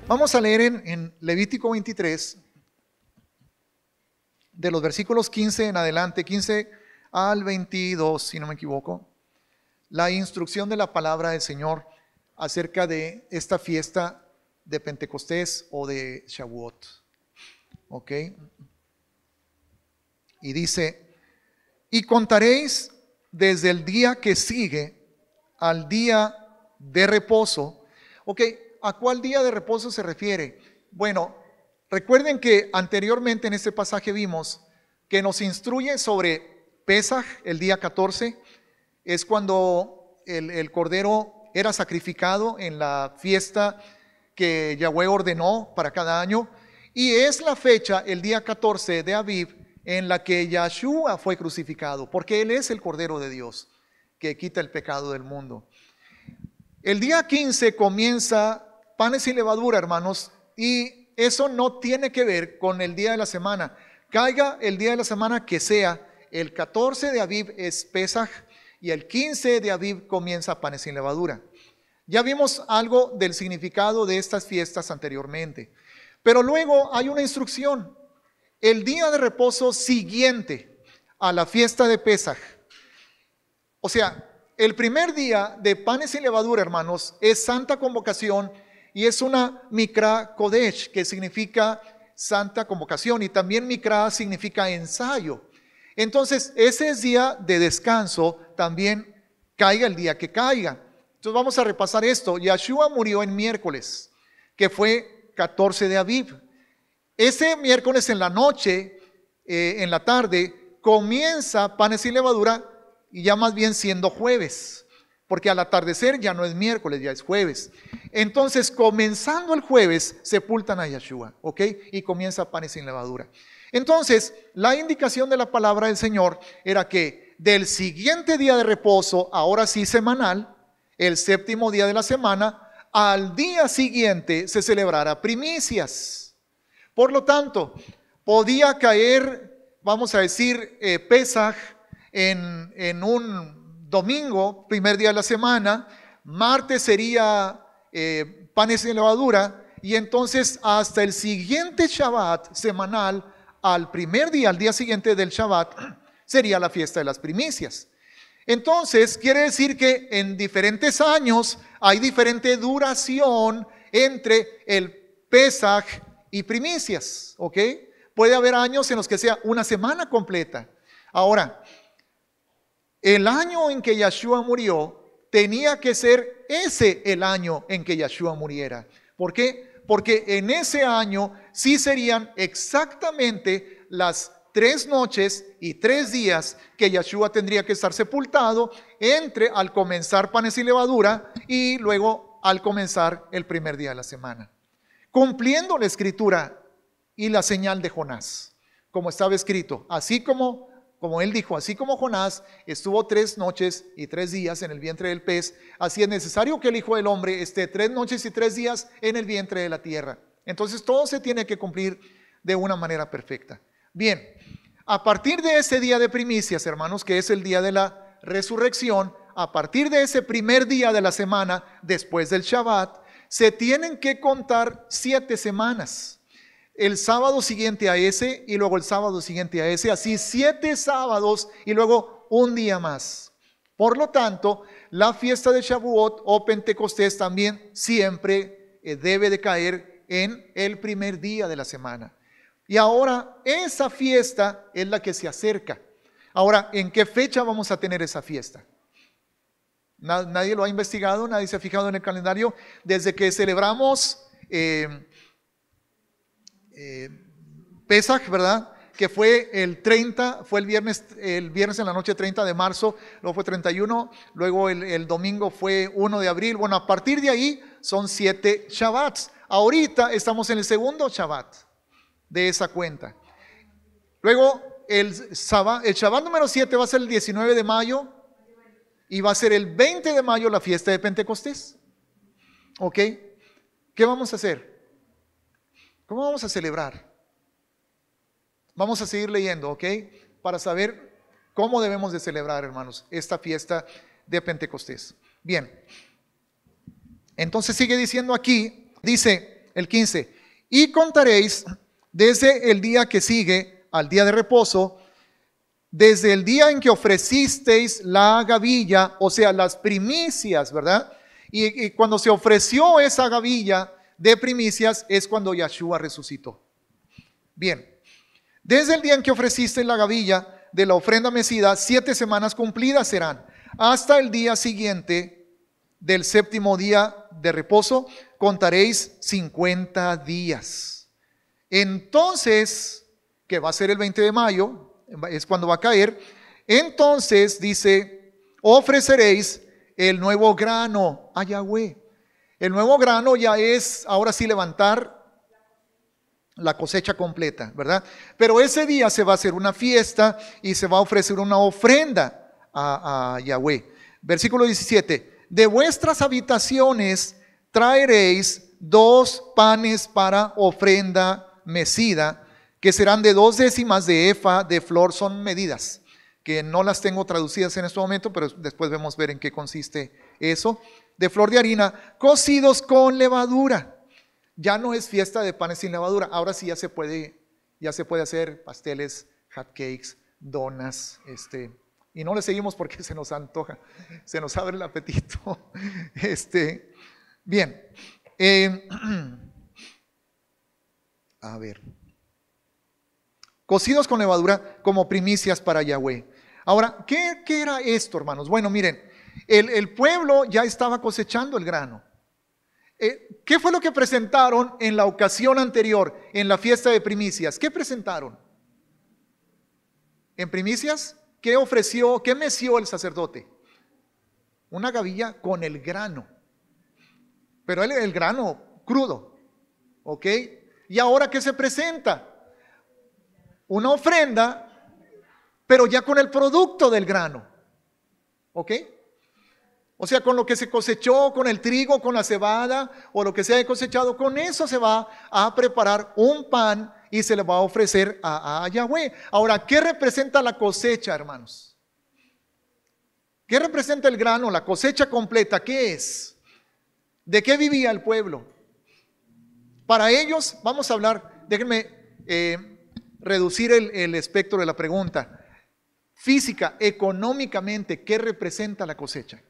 Vamos a leer en Levítico 23, de los versículos 15 en adelante, 15 al 22, si no me equivoco, la instrucción de la palabra del Señor acerca de esta fiesta de Pentecostés o de Shavuot. ¿Ok? Y dice, y contaréis desde el día que sigue al día de reposo. Ok, ¿a cuál día de reposo se refiere? Bueno, recuerden que anteriormente en este pasaje vimos que nos instruye sobre Pesaj, el día 14, es cuando el cordero era sacrificado en la fiesta que Yahweh ordenó para cada año, y es la fecha, el día 14 de Aviv, en la que Yahshua fue crucificado, porque Él es el Cordero de Dios que quita el pecado del mundo. El día 15 comienza panes y levadura, hermanos, y eso no tiene que ver con el día de la semana. Caiga el día de la semana que sea, el 14 de Aviv es Pesaj y el 15 de Aviv comienza panes sin levadura. Ya vimos algo del significado de estas fiestas anteriormente, pero luego hay una instrucción. El día de reposo siguiente a la fiesta de Pesaj, o sea, el primer día de panes sin levadura, hermanos, es santa convocación y es una Mikra Kodesh, que significa santa convocación, y también Mikra significa ensayo. Entonces, ese es día de descanso, también caiga el día que caiga. Entonces vamos a repasar esto. Yahshua murió en miércoles, que fue 14 de Aviv. Ese miércoles en la noche, en la tarde, comienza panes sin levadura, y ya más bien siendo jueves, porque al atardecer ya no es miércoles, ya es jueves. Entonces, comenzando el jueves, sepultan a Yahshua, ¿ok? Y comienza panes sin levadura. Entonces, la indicación de la palabra del Señor era que del siguiente día de reposo, ahora sí semanal, el séptimo día de la semana, al día siguiente se celebrara primicias. Por lo tanto, podía caer, vamos a decir, Pesaj en un domingo, primer día de la semana, martes sería panes sin levadura, y entonces hasta el siguiente Shabbat semanal, al primer día, al día siguiente del Shabbat, sería la fiesta de las primicias. Entonces, quiere decir que en diferentes años hay diferente duración entre el Pesaj y primicias, ¿ok? Puede haber años en los que sea una semana completa. Ahora, el año en que Yahshua murió tenía que ser ese el año en que Yahshua muriera. ¿Por qué? Porque en ese año sí serían exactamente las 3 noches y 3 días que Yahshua tendría que estar sepultado entre al comenzar panes y levadura y luego al comenzar el primer día de la semana, cumpliendo la escritura y la señal de Jonás, como estaba escrito, así como él dijo, así como Jonás estuvo 3 noches y 3 días en el vientre del pez, así es necesario que el Hijo del Hombre esté 3 noches y 3 días en el vientre de la tierra. Entonces todo se tiene que cumplir de una manera perfecta. Bien, a partir de ese día de primicias, hermanos, que es el día de la resurrección, a partir de ese primer día de la semana, después del Shabbat, se tienen que contar 7 semanas. El sábado siguiente a ese y luego el sábado siguiente a ese, así 7 sábados y luego un día más. Por lo tanto, la fiesta de Shavuot o Pentecostés también siempre debe de caer en el primer día de la semana. Y ahora esa fiesta es la que se acerca. Ahora, ¿en qué fecha vamos a tener esa fiesta? Nadie lo ha investigado, nadie se ha fijado en el calendario. Desde que celebramos Pesaj, ¿verdad? Que fue el 30, fue el viernes en la noche 30 de marzo, luego fue 31, luego el domingo fue 1 de abril. Bueno, a partir de ahí son 7 Shabbats. Ahorita estamos en el segundo Shabbat de esa cuenta. Luego el Shabbat número 7 va a ser el 19 de mayo y va a ser el 20 de mayo la fiesta de Pentecostés. ¿Ok? ¿Qué vamos a hacer? ¿Cómo vamos a celebrar? Vamos a seguir leyendo, ¿ok? Para saber cómo debemos de celebrar, hermanos, esta fiesta de Pentecostés. Bien. Entonces sigue diciendo aquí, dice, el 15. Y contaréis desde el día que sigue al día de reposo, desde el día en que ofrecisteis la gavilla, o sea, las primicias, ¿verdad? Y cuando se ofreció esa gavilla de primicias es cuando Yahshua resucitó. Bien, desde el día en que ofreciste la gavilla de la ofrenda mecida, 7 semanas cumplidas serán, hasta el día siguiente del séptimo día de reposo, contaréis 50 días. Entonces, que va a ser el 20 de mayo, es cuando va a caer, entonces dice, ofreceréis el nuevo grano a Yahweh. El nuevo grano ya es, ahora sí, levantar la cosecha completa, ¿verdad? Pero ese día se va a hacer una fiesta y se va a ofrecer una ofrenda a Yahweh. Versículo 17, de vuestras habitaciones traeréis 2 panes para ofrenda mecida, que serán de 2 décimas de efa de flor, son medidas, que no las tengo traducidas en este momento, pero después vemos ver en qué consiste eso, de flor de harina, cocidos con levadura. Ya no es fiesta de panes sin levadura, ahora sí ya se puede hacer pasteles, hot cakes, donas, y no le seguimos porque se nos antoja, se nos abre el apetito. Bien, a ver, cocidos con levadura como primicias para Yahweh. Ahora, ¿qué era esto, hermanos? Bueno, miren, el pueblo ya estaba cosechando el grano. ¿Qué fue lo que presentaron en la ocasión anterior, en la fiesta de primicias? ¿Qué presentaron? En primicias, ¿qué ofreció, qué meció el sacerdote? Una gavilla con el grano, pero el grano crudo, ¿ok? ¿Y ahora qué se presenta? Una ofrenda, pero ya con el producto del grano, ¿ok? O sea, con lo que se cosechó, con el trigo, con la cebada o lo que se haya cosechado, con eso se va a preparar un pan y se le va a ofrecer a Yahweh. Ahora, ¿qué representa la cosecha, hermanos? ¿Qué representa el grano, la cosecha completa? ¿Qué es? ¿De qué vivía el pueblo? Para ellos, vamos a hablar, déjenme reducir el espectro de la pregunta. Física, económicamente, ¿qué representa la cosecha?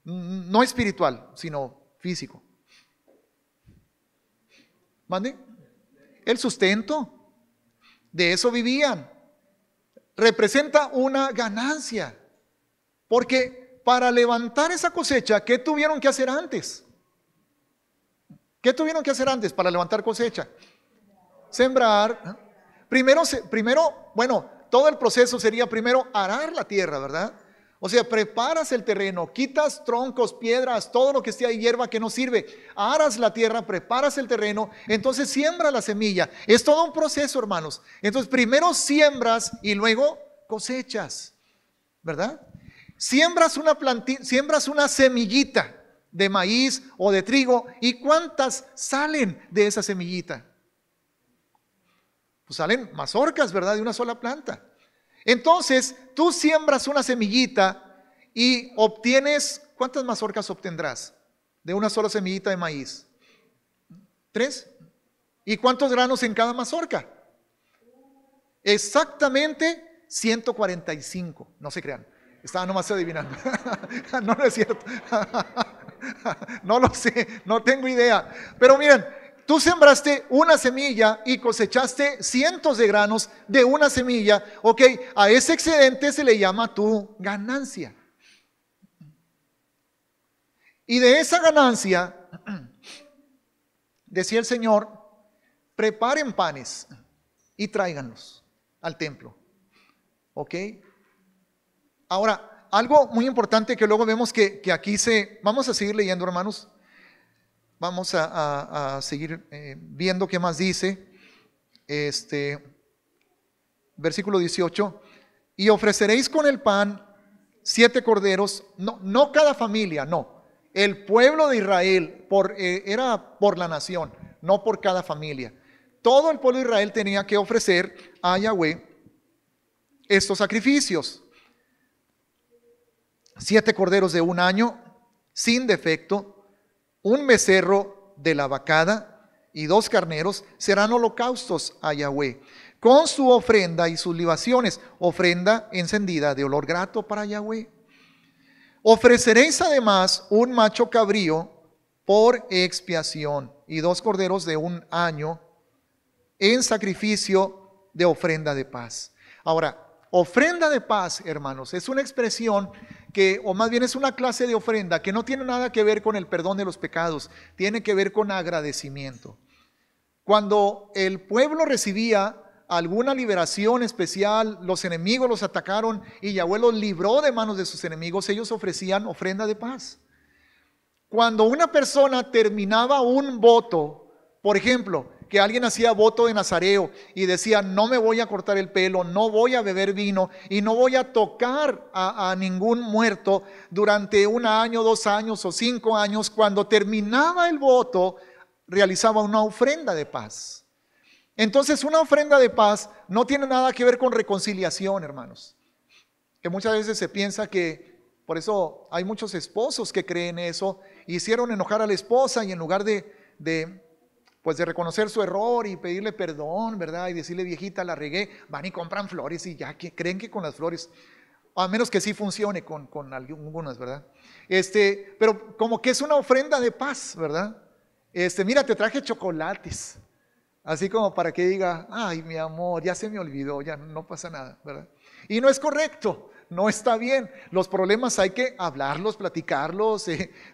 No espiritual, sino físico. ¿Mande? El sustento. De eso vivían. Representa una ganancia. Porque para levantar esa cosecha, ¿qué tuvieron que hacer antes? ¿Qué tuvieron que hacer antes para levantar cosecha? Sembrar. Primero, bueno, todo el proceso sería primero arar la tierra, ¿verdad? O sea, preparas el terreno, quitas troncos, piedras, todo lo que esté ahí, hierba que no sirve, aras la tierra, preparas el terreno, entonces siembra la semilla. Es todo un proceso, hermanos. Entonces primero siembras y luego cosechas, ¿verdad? Siembras una semillita de maíz o de trigo, ¿y cuántas salen de esa semillita? Pues salen mazorcas, ¿verdad? De una sola planta. Entonces, tú siembras una semillita y obtienes, ¿cuántas mazorcas obtendrás de una sola semillita de maíz? 3. ¿Y cuántos granos en cada mazorca? Exactamente 145. No se crean, estaba nomás adivinando. No, no es cierto. No lo sé, no tengo idea. Pero miren, tú sembraste una semilla y cosechaste cientos de granos de una semilla. Ok, a ese excedente se le llama tu ganancia. Y de esa ganancia, decía el Señor, preparen panes y tráiganlos al templo. Ok. Ahora, algo muy importante que luego vemos que aquí vamos a seguir leyendo, hermanos. Vamos a seguir viendo qué más dice. Versículo 18. Y ofreceréis con el pan 7 corderos, no cada familia, no. El pueblo de Israel era por la nación, no por cada familia. Todo el pueblo de Israel tenía que ofrecer a Yahweh estos sacrificios. 7 corderos de 1 año, sin defecto, un becerro de la vacada y 2 carneros serán holocaustos a Yahweh, con su ofrenda y sus libaciones, ofrenda encendida de olor grato para Yahweh. Ofreceréis además un macho cabrío por expiación y 2 corderos de 1 año en sacrificio de ofrenda de paz. Ahora, ofrenda de paz, hermanos, es una expresión que, o más bien es una clase de ofrenda que no tiene nada que ver con el perdón de los pecados, tiene que ver con agradecimiento. Cuando el pueblo recibía alguna liberación especial, los enemigos los atacaron y Yahweh los libró de manos de sus enemigos, ellos ofrecían ofrenda de paz. Cuando una persona terminaba un voto, por ejemplo, que alguien hacía voto de nazareo y decía, no me voy a cortar el pelo, no voy a beber vino y no voy a tocar a ningún muerto durante 1 año, 2 años o 5 años, cuando terminaba el voto, realizaba una ofrenda de paz. Entonces, una ofrenda de paz no tiene nada que ver con reconciliación, hermanos. Que muchas veces se piensa que, por eso hay muchos esposos que creen eso, hicieron enojar a la esposa y en lugar de reconocer su error y pedirle perdón, ¿verdad? Y decirle, viejita, la regué, van y compran flores y ya que creen que con las flores, a menos que sí funcione con algunas, ¿verdad? Pero como que es una ofrenda de paz, ¿verdad? Mira, te traje chocolates. Así como para que diga, ay, mi amor, ya se me olvidó, ya no pasa nada, ¿verdad? Y no es correcto, no está bien. Los problemas hay que hablarlos, platicarlos,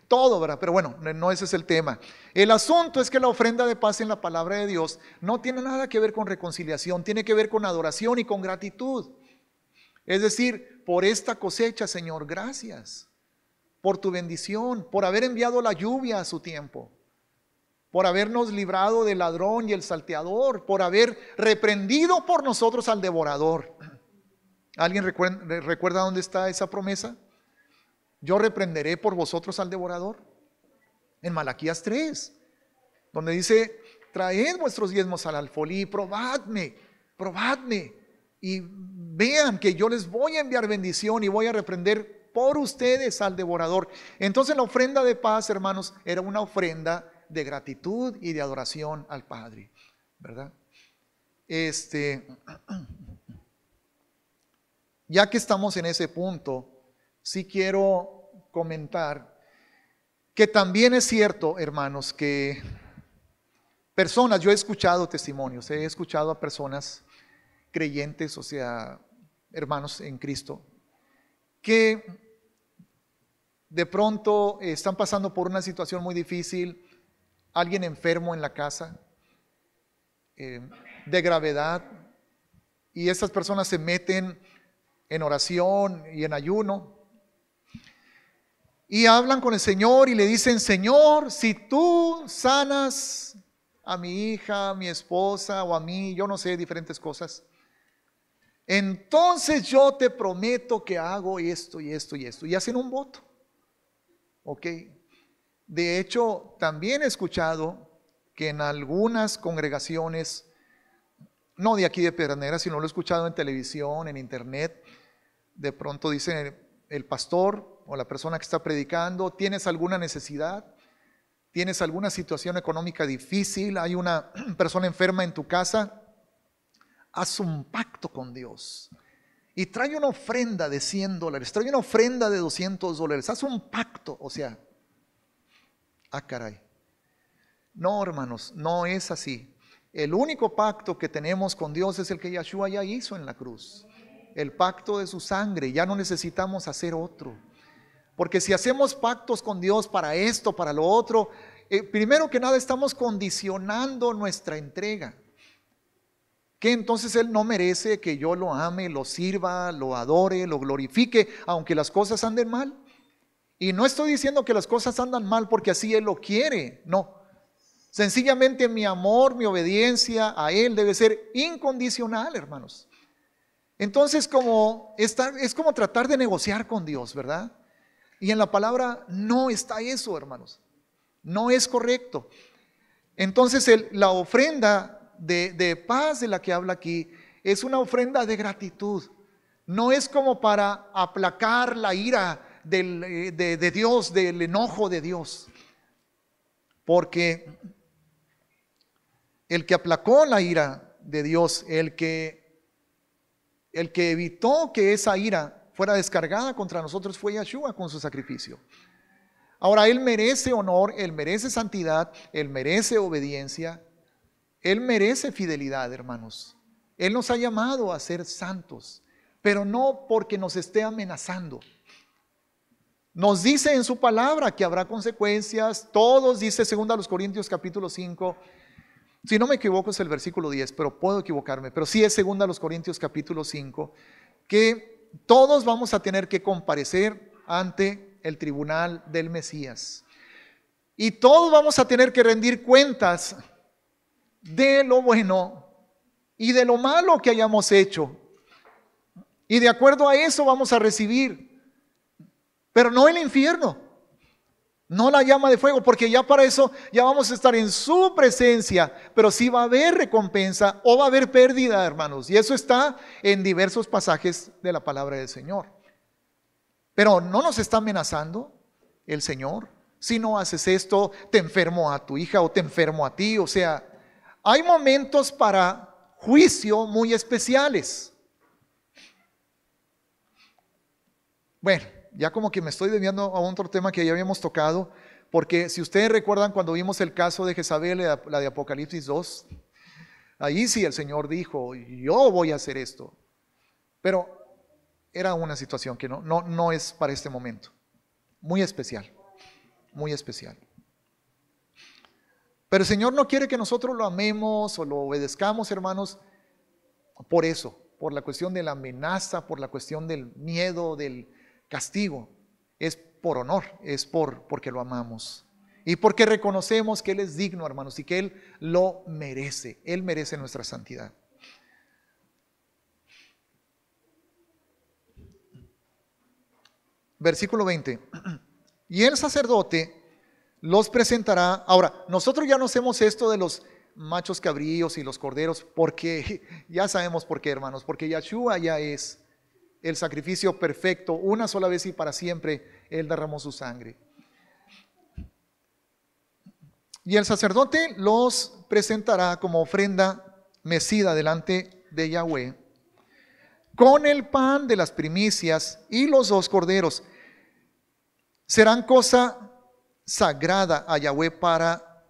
todo, ¿verdad? Pero bueno, no ese es el tema. El asunto es que la ofrenda de paz en la palabra de Dios no tiene nada que ver con reconciliación, tiene que ver con adoración y con gratitud. Es decir, por esta cosecha, Señor, gracias. Por tu bendición, por haber enviado la lluvia a su tiempo, por habernos librado del ladrón y el salteador, por haber reprendido por nosotros al devorador. ¿Alguien recuerda dónde está esa promesa? Yo reprenderé por vosotros al devorador. En Malaquías 3, donde dice, traed vuestros diezmos al alfolí, probadme, y vean que yo les voy a enviar bendición y voy a reprender por ustedes al devorador. Entonces la ofrenda de paz, hermanos, era una ofrenda de gratitud y de adoración al Padre, ¿verdad? Ya que estamos en ese punto, sí quiero comentar que también es cierto, hermanos, que personas, yo he escuchado testimonios, he escuchado a personas creyentes, o sea, hermanos en Cristo, que de pronto están pasando por una situación muy difícil, alguien enfermo en la casa, de gravedad, y esas personas se meten en oración y en ayuno, y hablan con el Señor y le dicen, Señor, si tú sanas a mi hija, a mi esposa o a mí, yo no sé, diferentes cosas, entonces yo te prometo que hago esto y esto y esto, y hacen un voto, ¿ok? De hecho, también he escuchado que en algunas congregaciones, no de aquí de Pedernera, sino lo he escuchado en televisión, en internet, de pronto dicen el pastor o la persona que está predicando, ¿tienes alguna necesidad? ¿Tienes alguna situación económica difícil? ¿Hay una persona enferma en tu casa? Haz un pacto con Dios y trae una ofrenda de $100, trae una ofrenda de $200, haz un pacto, o sea, caray. No, hermanos, no es así. El único pacto que tenemos con Dios es el que Yahshua ya hizo en la cruz. El pacto de su sangre, ya no necesitamos hacer otro. Porque si hacemos pactos con Dios para esto, para lo otro, primero que nada estamos condicionando nuestra entrega. Que entonces Él no merece que yo lo ame, lo sirva, lo adore, lo glorifique, aunque las cosas anden mal. Y no estoy diciendo que las cosas andan mal porque así Él lo quiere, no. Sencillamente mi amor, mi obediencia a Él debe ser incondicional, hermanos. Entonces es como tratar de negociar con Dios, ¿verdad? Y en la palabra no está eso, hermanos. No es correcto. Entonces la ofrenda de paz de la que habla aquí es una ofrenda de gratitud. No es como para aplacar la ira de Dios, del enojo de Dios. Porque el que aplacó la ira de Dios, el que evitó que esa ira fuera descargada contra nosotros fue Yeshua con su sacrificio. Ahora, Él merece honor, Él merece santidad, Él merece obediencia, Él merece fidelidad, hermanos. Él nos ha llamado a ser santos, pero no porque nos esté amenazando. Nos dice en su palabra que habrá consecuencias. Todos, dice 2 Corintios capítulo 5. Si no me equivoco es el versículo 10, pero puedo equivocarme. Pero sí es 2 Corintios capítulo 5, que todos vamos a tener que comparecer ante el tribunal del Mesías. Y todos vamos a tener que rendir cuentas de lo bueno y de lo malo que hayamos hecho. Y de acuerdo a eso vamos a recibir, pero no el infierno, no la llama de fuego, porque ya para eso ya vamos a estar en su presencia, pero sí va a haber recompensa o va a haber pérdida, hermanos. Y eso está en diversos pasajes de la palabra del Señor. Pero no nos está amenazando el Señor. Si no haces esto, te enfermo a tu hija o te enfermo a ti. O sea, hay momentos para juicio muy especiales. Bueno, ya como que me estoy desviando a otro tema que ya habíamos tocado, porque si ustedes recuerdan cuando vimos el caso de Jezabel, la de Apocalipsis 2, ahí sí el Señor dijo, yo voy a hacer esto. Pero era una situación que no es para este momento. Muy especial, muy especial. Pero el Señor no quiere que nosotros lo amemos o lo obedezcamos, hermanos, por eso, por la cuestión de la amenaza, por la cuestión del miedo, del castigo. Es por honor, es porque lo amamos. Y porque reconocemos que Él es digno, hermanos, y que Él lo merece. Él merece nuestra santidad. Versículo 20. Y el sacerdote los presentará. Ahora, nosotros ya no hacemos esto de los machos cabríos y los corderos, porque ya sabemos por qué, hermanos, porque Yeshua ya es el sacrificio perfecto, una sola vez y para siempre, Él derramó su sangre. Y el sacerdote los presentará como ofrenda mecida delante de Yahweh, con el pan de las primicias y los 2 corderos. Serán cosa sagrada a Yahweh para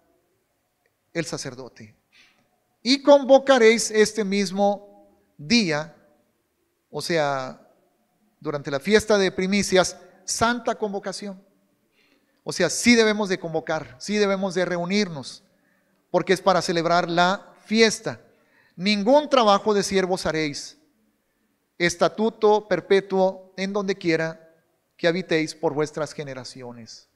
el sacerdote. Y convocaréis este mismo día, o sea, durante la fiesta de primicias, santa convocación. O sea, sí debemos de convocar, sí debemos de reunirnos, porque es para celebrar la fiesta. Ningún trabajo de siervos haréis, estatuto perpetuo en donde quiera que habitéis por vuestras generaciones.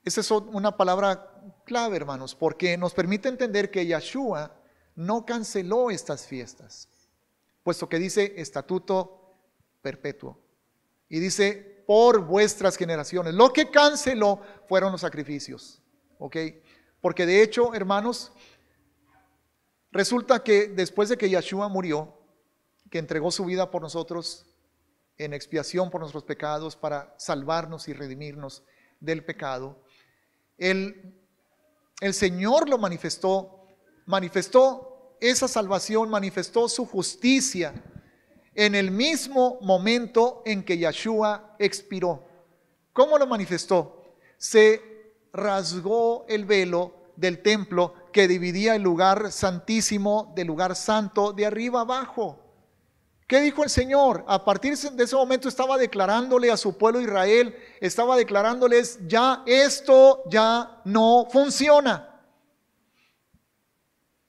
Esa es una palabra clave, hermanos, porque nos permite entender que Yeshua no canceló estas fiestas, puesto que dice estatuto perpetuo y dice por vuestras generaciones. Lo que canceló fueron los sacrificios, ¿ok? Porque de hecho, hermanos, resulta que después de que Yeshua murió, que entregó su vida por nosotros en expiación por nuestros pecados para salvarnos y redimirnos del pecado, el Señor lo manifestó esa salvación, manifestó su justicia en el mismo momento en que Yeshua expiró. ¿Cómo lo manifestó? Se rasgó el velo del templo que dividía el lugar santísimo del lugar santo de arriba abajo. ¿Qué dijo el Señor? A partir de ese momento estaba declarándole a su pueblo Israel, estaba declarándoles, ya esto ya no funciona.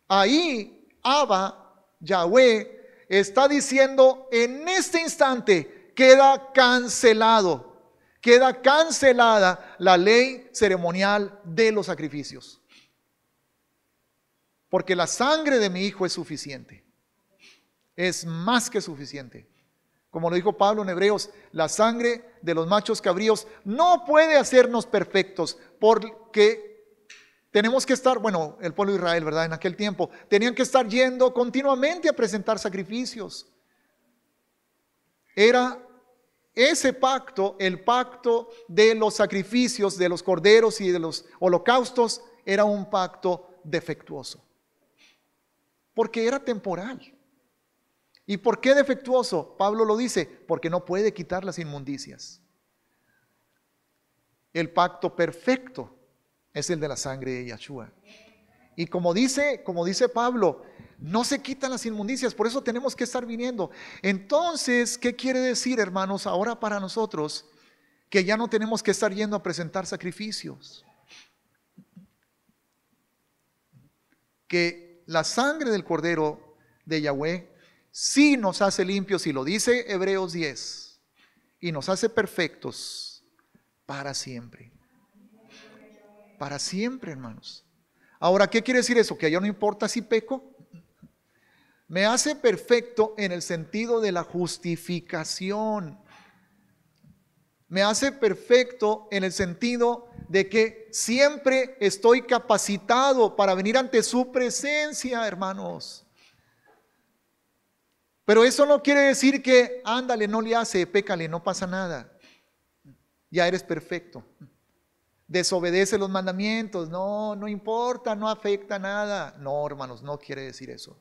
Ahí Abba, Yahweh, está diciendo, en este instante queda cancelado, queda cancelada la ley ceremonial de los sacrificios. Porque la sangre de mi hijo es suficiente. Es más que suficiente. Como lo dijo Pablo en Hebreos, la sangre de los machos cabríos no puede hacernos perfectos, porque tenemos que estar, bueno, el pueblo de Israel, ¿verdad? En aquel tiempo, tenían que estar yendo continuamente a presentar sacrificios. Era ese pacto, el pacto de los sacrificios, de los corderos y de los holocaustos, era un pacto defectuoso. Porque era temporal. ¿Y por qué defectuoso? Pablo lo dice, porque no puede quitar las inmundicias. El pacto perfecto es el de la sangre de Yahshua. Y como dice Pablo, no se quitan las inmundicias, por eso tenemos que estar viniendo. Entonces, ¿qué quiere decir, hermanos, ahora para nosotros? Que ya no tenemos que estar yendo a presentar sacrificios. Que la sangre del Cordero de Yahweh sí nos hace limpios, y lo dice Hebreos 10, y nos hace perfectos para siempre. Para siempre, hermanos. Ahora, ¿qué quiere decir eso? ¿Que ya no importa si peco? Me hace perfecto en el sentido de la justificación. Me hace perfecto en el sentido de que siempre estoy capacitado para venir ante su presencia, hermanos. Pero eso no quiere decir que, ándale, no le hace, pécale, no pasa nada. Ya eres perfecto. Desobedece los mandamientos, no importa, no afecta nada. No, hermanos, no quiere decir eso.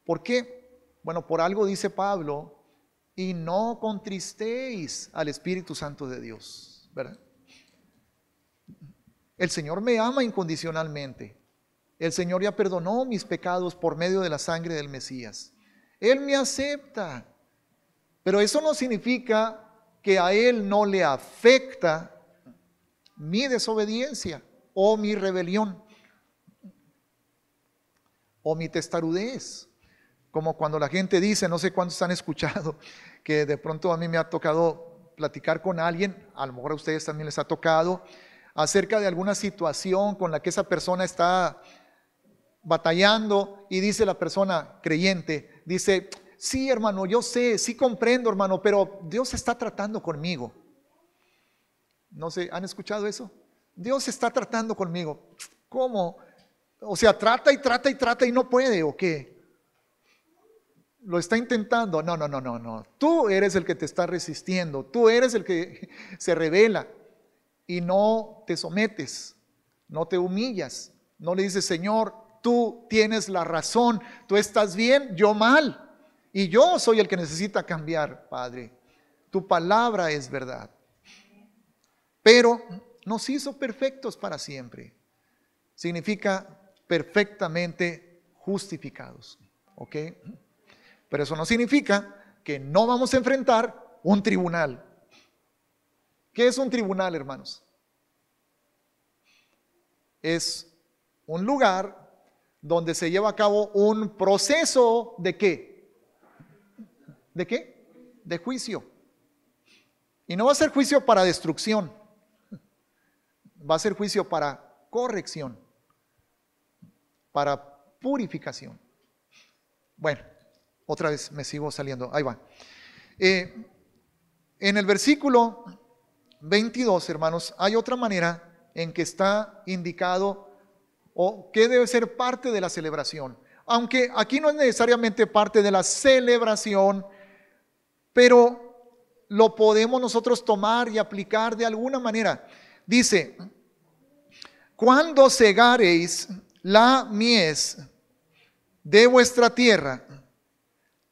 ¿Por qué? Bueno, por algo dice Pablo, y no contristéis al Espíritu Santo de Dios, ¿verdad? El Señor me ama incondicionalmente. El Señor ya perdonó mis pecados por medio de la sangre del Mesías. Él me acepta. Pero eso no significa que a Él no le afecta mi desobediencia o mi rebelión o mi testarudez. Como cuando la gente dice, no sé cuántos han escuchado, que de pronto a mí me ha tocado platicar con alguien, a lo mejor a ustedes también les ha tocado, acerca de alguna situación con la que esa persona está batallando, y dice la persona creyente, dice, sí, hermano, yo sé, sí comprendo, hermano, pero Dios está tratando conmigo. No sé, ¿han escuchado eso? Dios está tratando conmigo. ¿Cómo? O sea, trata y no puede, ¿o qué? Lo está intentando. No. Tú eres el que te está resistiendo. Tú eres el que se revela y no te sometes, no te humillas. No le dices, Señor, tú tienes la razón. Tú estás bien, yo mal. Y yo soy el que necesita cambiar, Padre. Tu palabra es verdad. Pero nos hizo perfectos para siempre. Significa perfectamente justificados. ¿Ok? Pero eso no significa que no vamos a enfrentar un tribunal. ¿Qué es un tribunal, hermanos? Es un lugar donde se lleva a cabo un proceso ¿de qué? ¿De qué? De juicio. Y no va a ser juicio para destrucción. Va a ser juicio para corrección, para purificación. Bueno, otra vez me sigo saliendo, ahí va. En el versículo 22, hermanos, hay otra manera en que está indicado o que debe ser parte de la celebración. Aunque aquí no es necesariamente parte de la celebración, pero lo podemos nosotros tomar y aplicar de alguna manera. Dice, cuando segareis la mies de vuestra tierra,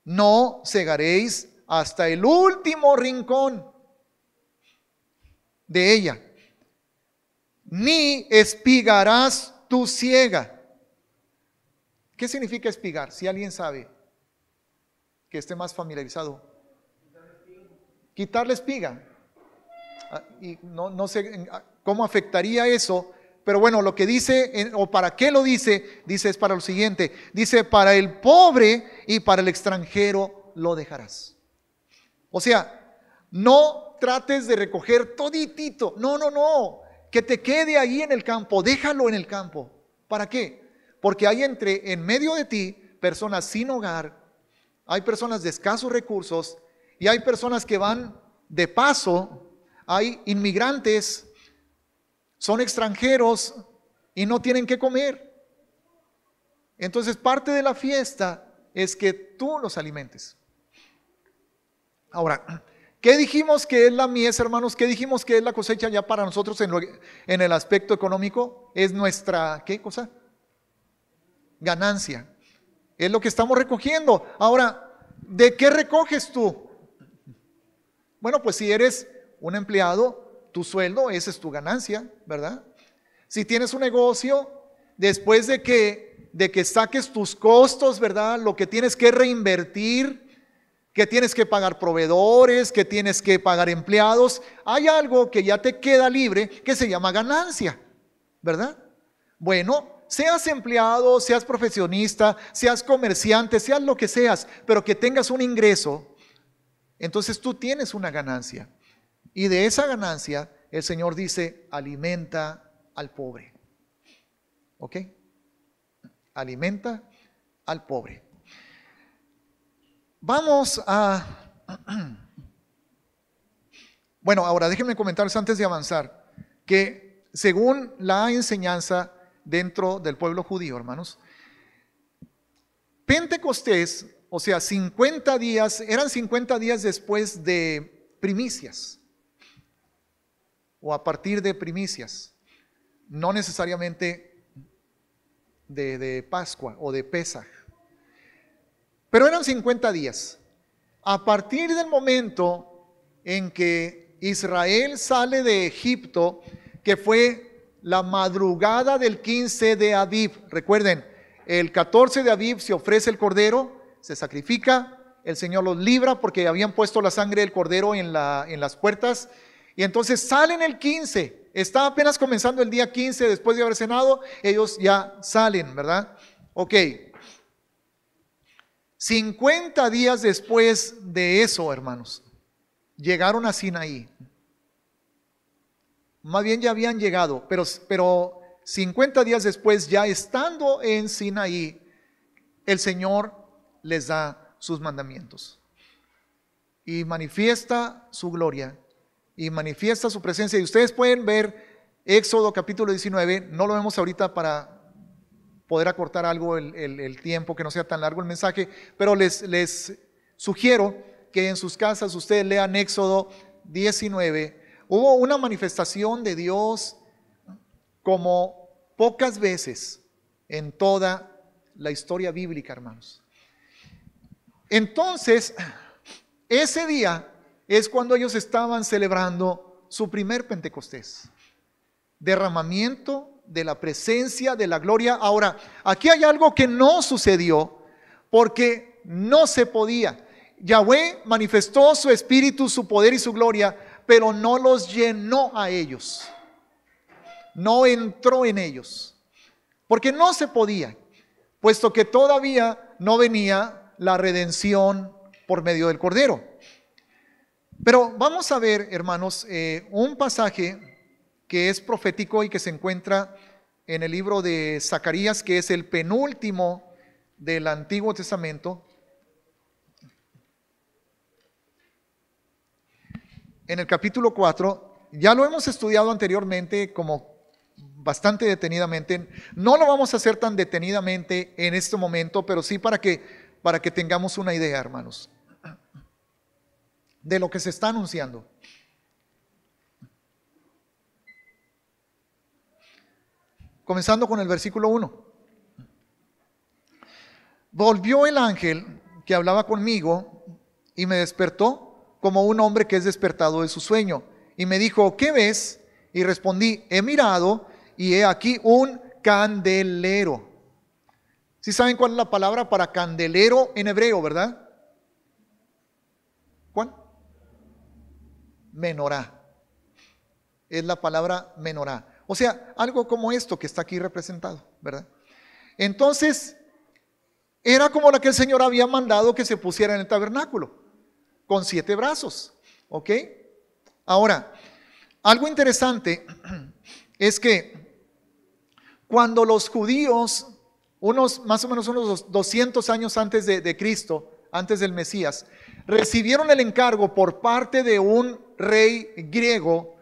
no segaréis hasta el último rincón de ella, ni espigarás tu siega. ¿Qué significa espigar? Si alguien sabe, que esté más familiarizado. Quitar la espiga. Y no sé cómo afectaría eso, pero bueno, lo que dice, o para qué lo dice es para lo siguiente. Dice, para el pobre y para el extranjero lo dejarás. O sea, no trates de recoger toditito. No. Que te quede ahí en el campo. Déjalo en el campo. ¿Para qué? Porque hay en medio de ti personas sin hogar, hay personas de escasos recursos y hay personas que van de paso. Hay inmigrantes, son extranjeros y no tienen que comer. Entonces parte de la fiesta es que tú los alimentes. Ahora, ¿qué dijimos que es la mies, hermanos? ¿Qué dijimos que es la cosecha ya para nosotros en el aspecto económico? Es nuestra, ¿qué cosa? Ganancia. Es lo que estamos recogiendo. Ahora, ¿de qué recoges tú? Bueno, pues si eres un empleado, tu sueldo, esa es tu ganancia, ¿verdad? Si tienes un negocio, después de que saques tus costos, ¿verdad? Lo que tienes que reinvertir, que tienes que pagar proveedores, que tienes que pagar empleados, hay algo que ya te queda libre que se llama ganancia, ¿verdad? Bueno, seas empleado, seas profesionista, seas comerciante, seas lo que seas, pero que tengas un ingreso, entonces tú tienes una ganancia. Y de esa ganancia, el Señor dice, alimenta al pobre. ¿Ok? Alimenta al pobre. Vamos a... Bueno, ahora déjenme comentarles antes de avanzar, que según la enseñanza dentro del pueblo judío, hermanos, Pentecostés, o sea, 50 días, eran 50 días después de primicias, o a partir de primicias, no necesariamente de Pascua o de Pesaj, pero eran 50 días. A partir del momento en que Israel sale de Egipto, que fue la madrugada del 15 de Aviv, recuerden, el 14 de Aviv se ofrece el cordero, se sacrifica, el Señor los libra porque habían puesto la sangre del cordero en las puertas, y entonces salen el 15, está apenas comenzando el día 15 después de haber cenado, ellos ya salen, ¿verdad? Ok, 50 días después de eso, hermanos, llegaron a Sinaí. Más bien ya habían llegado, pero 50 días después, ya estando en Sinaí, el Señor les da sus mandamientos y manifiesta su gloria y manifiesta su presencia. Y ustedes pueden ver Éxodo capítulo 19, no lo vemos ahorita para poder acortar algo el tiempo, que no sea tan largo el mensaje, pero les sugiero que en sus casas ustedes lean Éxodo 19. Hubo una manifestación de Dios como pocas veces en toda la historia bíblica, hermanos. Entonces, ese día es cuando ellos estaban celebrando su primer Pentecostés. Derramamiento de la presencia, de la gloria. Ahora, aquí hay algo que no sucedió porque no se podía. Yahweh manifestó su espíritu, su poder y su gloria, pero no los llenó a ellos. No entró en ellos, porque no se podía, puesto que todavía no venía la redención por medio del Cordero. Pero vamos a ver, hermanos, un pasaje que es profético y que se encuentra en el libro de Zacarías, que es el penúltimo del Antiguo Testamento. En el capítulo 4, ya lo hemos estudiado anteriormente como bastante detenidamente. No lo vamos a hacer tan detenidamente en este momento, pero sí para que tengamos una idea, hermanos, de lo que se está anunciando. Comenzando con el versículo 1. Volvió el ángel que hablaba conmigo y me despertó como un hombre que es despertado de su sueño. Y me dijo, ¿qué ves? Y respondí, he mirado y he aquí un candelero. ¿Sí saben cuál es la palabra para candelero en hebreo, verdad? ¿Cuál? Menorá. Es la palabra menorá. O sea, algo como esto que está aquí representado, ¿verdad? Entonces, era como la que el Señor había mandado que se pusiera en el tabernáculo, con 7 brazos, ¿ok? Ahora, algo interesante es que cuando los judíos, más o menos unos 200 años antes de Cristo, antes del Mesías, recibieron el encargo por parte de un rey griego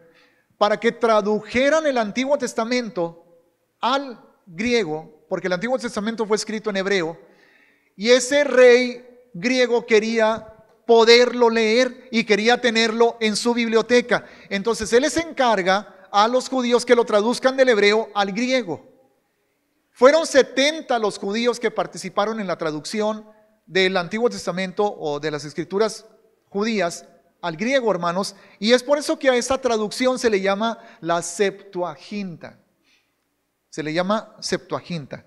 para que tradujeran el Antiguo Testamento al griego, porque el Antiguo Testamento fue escrito en hebreo, y ese rey griego quería poderlo leer y quería tenerlo en su biblioteca. Entonces él les encarga a los judíos que lo traduzcan del hebreo al griego. Fueron 70 los judíos que participaron en la traducción del Antiguo Testamento o de las Escrituras judías al griego, hermanos, y es por eso que a esta traducción se le llama la Septuaginta. Se le llama Septuaginta.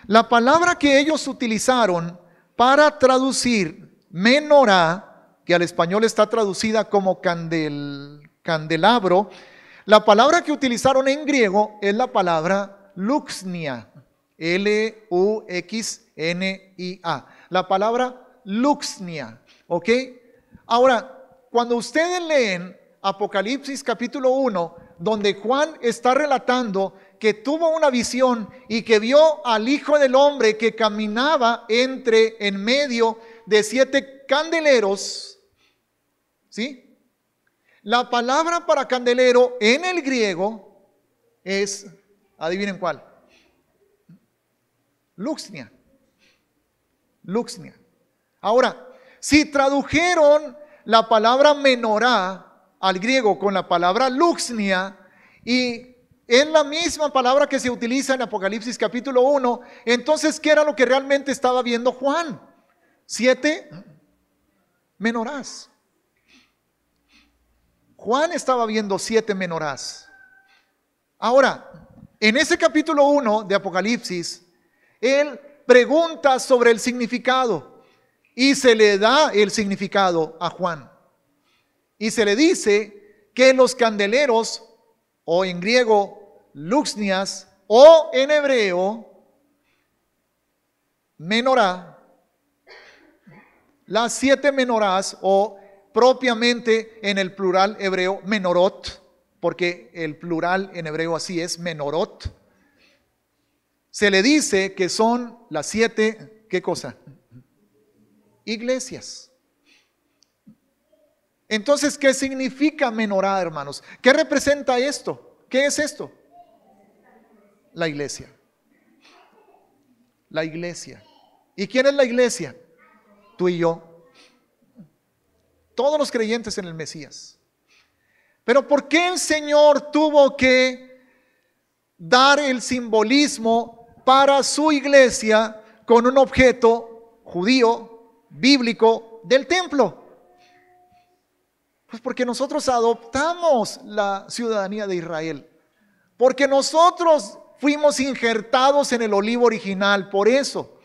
La palabra que ellos utilizaron para traducir menorá, que al español está traducida como candelabro, la palabra que utilizaron en griego es la palabra luxnia, Luxnia, la palabra luxnia, ¿ok? Ahora, cuando ustedes leen Apocalipsis capítulo 1, donde Juan está relatando que tuvo una visión y que vio al Hijo del Hombre que caminaba en medio de 7 candeleros, ¿sí? La palabra para candelero en el griego es, adivinen cuál, luxnia. Luxnia. Ahora, si tradujeron la palabra menorá al griego con la palabra luxnia y es la misma palabra que se utiliza en Apocalipsis capítulo 1, entonces, ¿qué era lo que realmente estaba viendo Juan? 7 menorás. Juan estaba viendo 7 menorás. Ahora, en ese capítulo 1 de Apocalipsis, él pregunta sobre el significado y se le da el significado a Juan. Y se le dice que los candeleros, o en griego luxnias, o en hebreo menorá, las 7 menorás, o propiamente en el plural hebreo menorot, porque el plural en hebreo así es menorot, se le dice que son las 7, ¿qué cosa? Iglesias. Entonces, ¿qué significa menorá, hermanos? ¿Qué representa esto? ¿Qué es esto? La iglesia. La iglesia. ¿Y quién es la iglesia? Tú y yo. Todos los creyentes en el Mesías. Pero ¿por qué el Señor tuvo que dar el simbolismo para su iglesia con un objeto judío, bíblico, del templo? Pues porque nosotros adoptamos la ciudadanía de Israel. Porque nosotros fuimos injertados en el olivo original, por eso.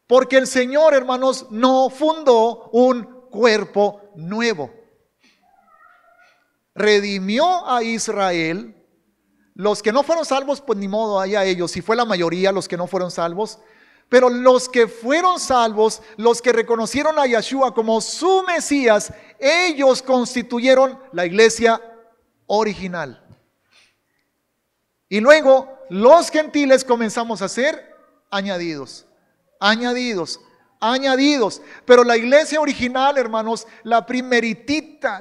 Porque el Señor, hermanos, no fundó un cuerpo nuevo. Redimió a Israel. Los que no fueron salvos, pues ni modo, allá ellos. Si fue la mayoría los que no fueron salvos. Pero los que fueron salvos, los que reconocieron a Yeshua como su Mesías, ellos constituyeron la iglesia original. Y luego los gentiles comenzamos a ser añadidos, añadidos, añadidos. Pero la iglesia original, hermanos, la primeritita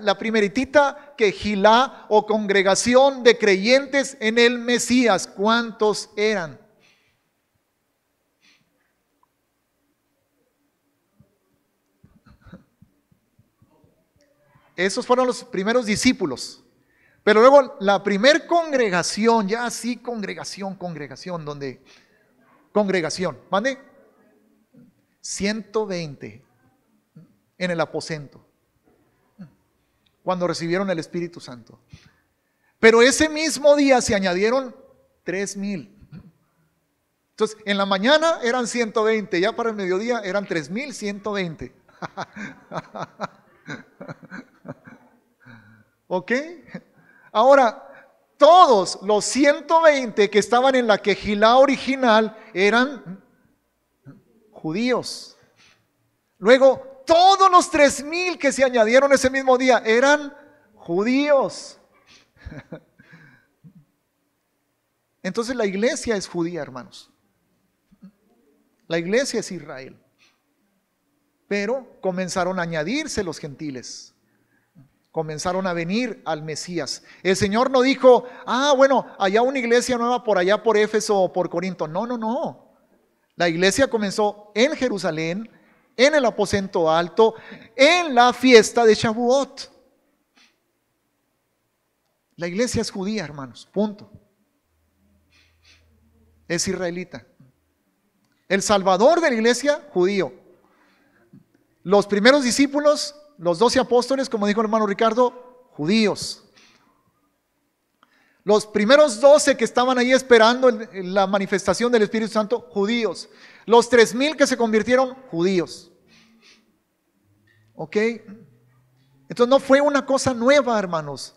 quejilá o congregación de creyentes en el Mesías, ¿cuántos eran? Esos fueron los primeros discípulos. Pero luego la primer congregación, ya así congregación, donde congregación, ¿mande? 120 en el aposento, cuando recibieron el Espíritu Santo. Pero ese mismo día se añadieron 3,000. Entonces, en la mañana eran 120, ya para el mediodía eran 3,120. ¿Ok? Ahora, todos los 120 que estaban en la quejilá original eran judíos. Luego, todos los 3,000 que se añadieron ese mismo día eran judíos. Entonces la iglesia es judía, hermanos. La iglesia es Israel. Pero comenzaron a añadirse los gentiles. Comenzaron a venir al Mesías. El Señor no dijo, bueno, allá una iglesia nueva por allá por Éfeso o por Corinto. No, no, no. La iglesia comenzó en Jerusalén, en el aposento alto, en la fiesta de Shavuot. La iglesia es judía, hermanos, punto. es israelita. El salvador de la iglesia, judío. Los primeros discípulos, los 12 apóstoles, como dijo el hermano Ricardo, judíos. Los primeros 12 que estaban ahí esperando la manifestación del Espíritu Santo, judíos. Los 3,000 que se convirtieron, judíos. ¿Ok? Entonces no fue una cosa nueva, hermanos.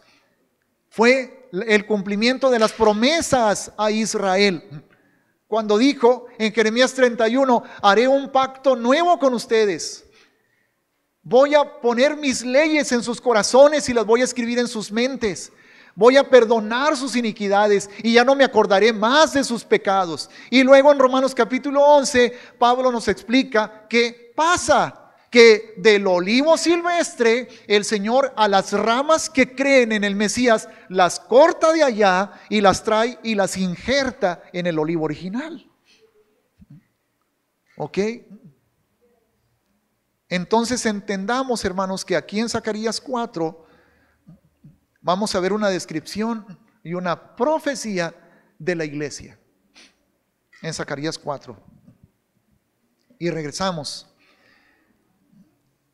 Fue el cumplimiento de las promesas a Israel. Cuando dijo en Jeremías 31, haré un pacto nuevo con ustedes. Voy a poner mis leyes en sus corazones y las voy a escribir en sus mentes. Voy a perdonar sus iniquidades y ya no me acordaré más de sus pecados. Y luego en Romanos capítulo 11, Pablo nos explica qué pasa. Que del olivo silvestre, el Señor a las ramas que creen en el Mesías, las corta de allá y las trae y las injerta en el olivo original. ¿Ok? Entonces entendamos, hermanos, que aquí en Zacarías 4 vamos a ver una descripción y una profecía de la iglesia. En Zacarías 4. Y regresamos.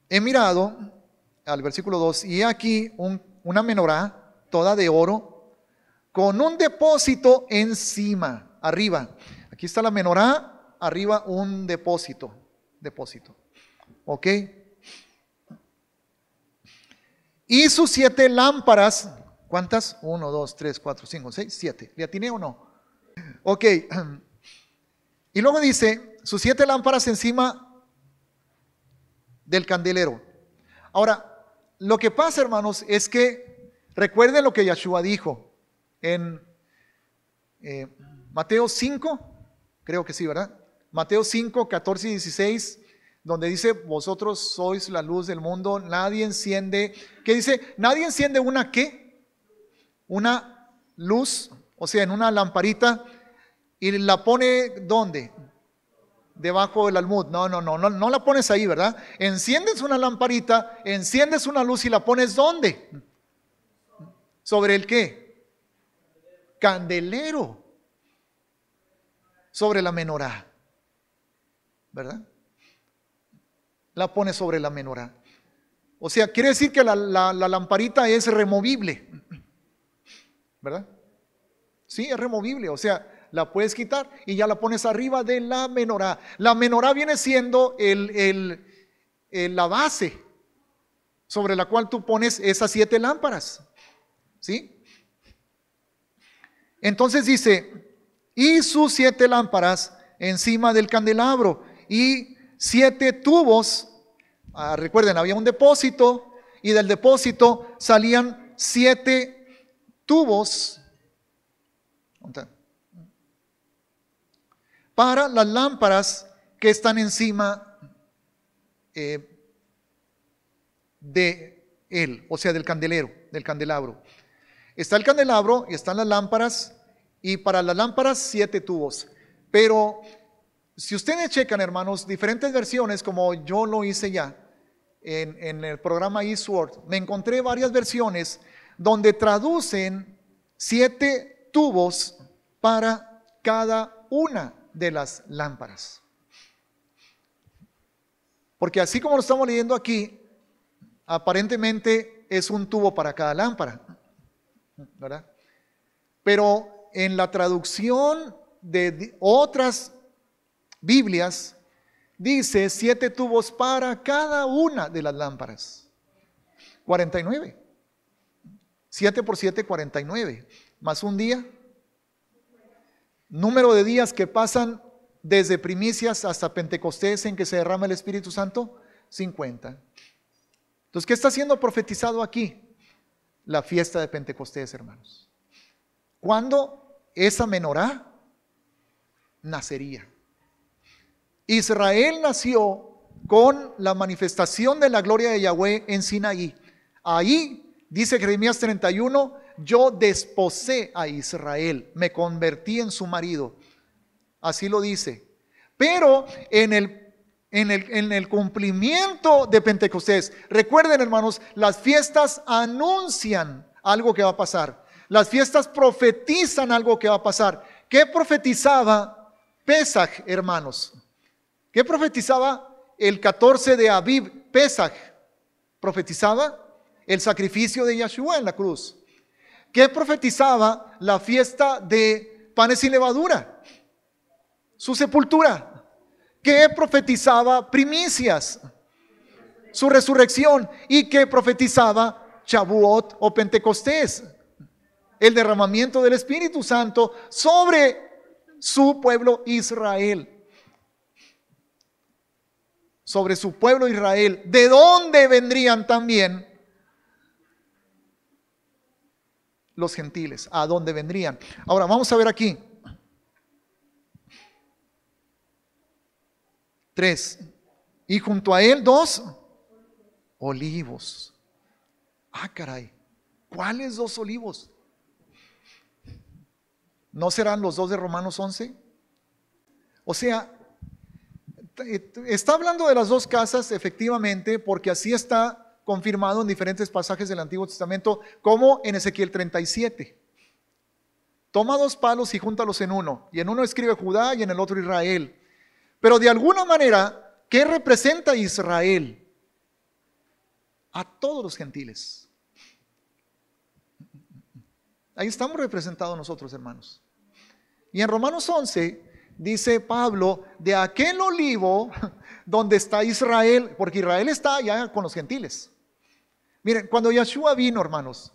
He mirado al versículo 2 y aquí una menorá toda de oro con un depósito encima, arriba. Aquí está la menorá, arriba un depósito. ¿Ok? Y sus 7 lámparas, ¿cuántas? 1, 2, 3, 4, 5, 6, 7. ¿Le atiné o no? Ok. Y luego dice, sus 7 lámparas encima del candelero. Ahora, lo que pasa, hermanos, es que recuerden lo que Yeshua dijo en Mateo 5, creo que sí, ¿verdad? Mateo 5, 14 y 16, donde dice, vosotros sois la luz del mundo, nadie enciende, ¿qué dice? Nadie enciende una ¿qué? Una luz, o sea, en una lamparita, y la pone ¿dónde? Debajo del almud. No la pones ahí, ¿verdad? Enciendes una lamparita, enciendes una luz y la pones ¿dónde? ¿Sobre el qué? Candelero. Sobre la menorá, ¿verdad? La pones sobre la menorá. O sea, quiere decir que la lamparita es removible, ¿verdad? Sí, es removible, o sea, la puedes quitar y ya la pones arriba de la menorá. La menorá viene siendo la base sobre la cual tú pones esas 7 lámparas. ¿Sí? Entonces dice, y sus 7 lámparas encima del candelabro y 7 tubos. Recuerden, había un depósito y del depósito salían 7 tubos para las lámparas que están encima de él, o sea, del candelabro. Está el candelabro y están las lámparas, y para las lámparas 7 tubos. Pero si ustedes checan, hermanos, diferentes versiones, como yo lo hice ya en el programa eSword, me encontré varias versiones donde traducen 7 tubos para cada una de las lámparas. Porque así como lo estamos leyendo aquí, aparentemente es un tubo para cada lámpara, ¿verdad? Pero en la traducción de otras Biblias dice 7 tubos para cada una de las lámparas. 49. 7 por 7, 49. Más un día. Número de días que pasan desde primicias hasta Pentecostés en que se derrama el Espíritu Santo, 50. Entonces, ¿qué está siendo profetizado aquí? La fiesta de Pentecostés, hermanos. ¿Cuándo esa menorá nacería? Israel nació con la manifestación de la gloria de Yahweh en Sinaí. Ahí, dice Jeremías 31, yo desposé a Israel, me convertí en su marido. Así lo dice. Pero en el cumplimiento de Pentecostés, recuerden, hermanos, las fiestas anuncian algo que va a pasar. Las fiestas profetizan algo que va a pasar. ¿Qué profetizaba Pesaj, hermanos? ¿Qué profetizaba el 14 de Abib, Pesaj? Profetizaba el sacrificio de Yahshua en la cruz. ¿Qué profetizaba la fiesta de panes sin levadura? Su sepultura. ¿Qué profetizaba primicias? Su resurrección. ¿Y qué profetizaba Shavuot o Pentecostés? El derramamiento del Espíritu Santo sobre su pueblo Israel. Sobre su pueblo Israel. ¿De dónde vendrían también los gentiles? ¿A dónde vendrían? Ahora vamos a ver aquí. 3. Y junto a él 2 olivos. Ah, caray. ¿Cuáles 2 olivos? ¿No serán los 2 de Romanos 11? O sea, está hablando de las 2 casas efectivamente, porque así está confirmado en diferentes pasajes del Antiguo Testamento, como en Ezequiel 37. Toma 2 palos y júntalos en uno, y en uno escribe Judá y en el otro Israel. Pero de alguna manera, ¿qué representa Israel? A todos los gentiles. Ahí estamos representados nosotros, hermanos. Y en Romanos 11 dice Pablo, de aquel olivo donde está Israel, porque Israel está allá con los gentiles. Miren, cuando Yahshua vino, hermanos,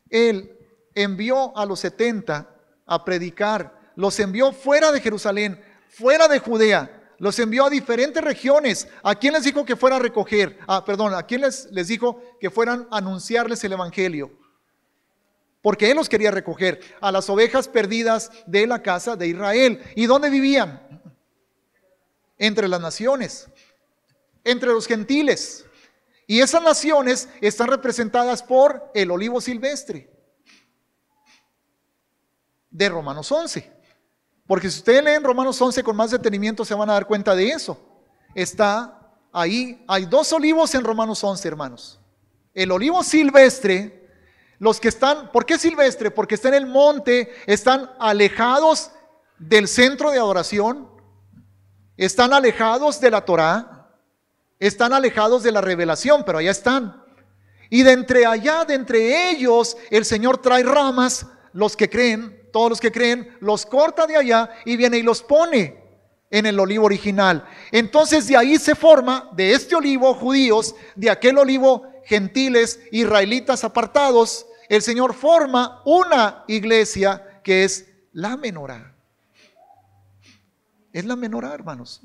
Él envió a los 70 a predicar, los envió fuera de Jerusalén, fuera de Judea, los envió a diferentes regiones. ¿A quién les dijo que fuera a recoger? ¿A quién les dijo que fueran a anunciarles el evangelio? Porque Él los quería recoger, a las ovejas perdidas de la casa de Israel. ¿Y dónde vivían? Entre las naciones, entre los gentiles. Y esas naciones están representadas por el olivo silvestre de Romanos 11. Porque si ustedes leen Romanos 11 con más detenimiento se van a dar cuenta de eso. Está ahí, hay 2 olivos en Romanos 11, hermanos. El olivo silvestre, los que están, ¿por qué silvestre? Porque está en el monte, están alejados del centro de adoración, están alejados de la Torá, están alejados de la revelación, pero allá están. Y de entre ellos, el Señor trae ramas, los que creen, todos los que creen, los corta de allá y viene y los pone en el olivo original. Entonces de ahí se forma, de este olivo judíos, de aquel olivo gentiles, israelitas apartados, el Señor forma una iglesia que es la menorá. Es la menorá, hermanos.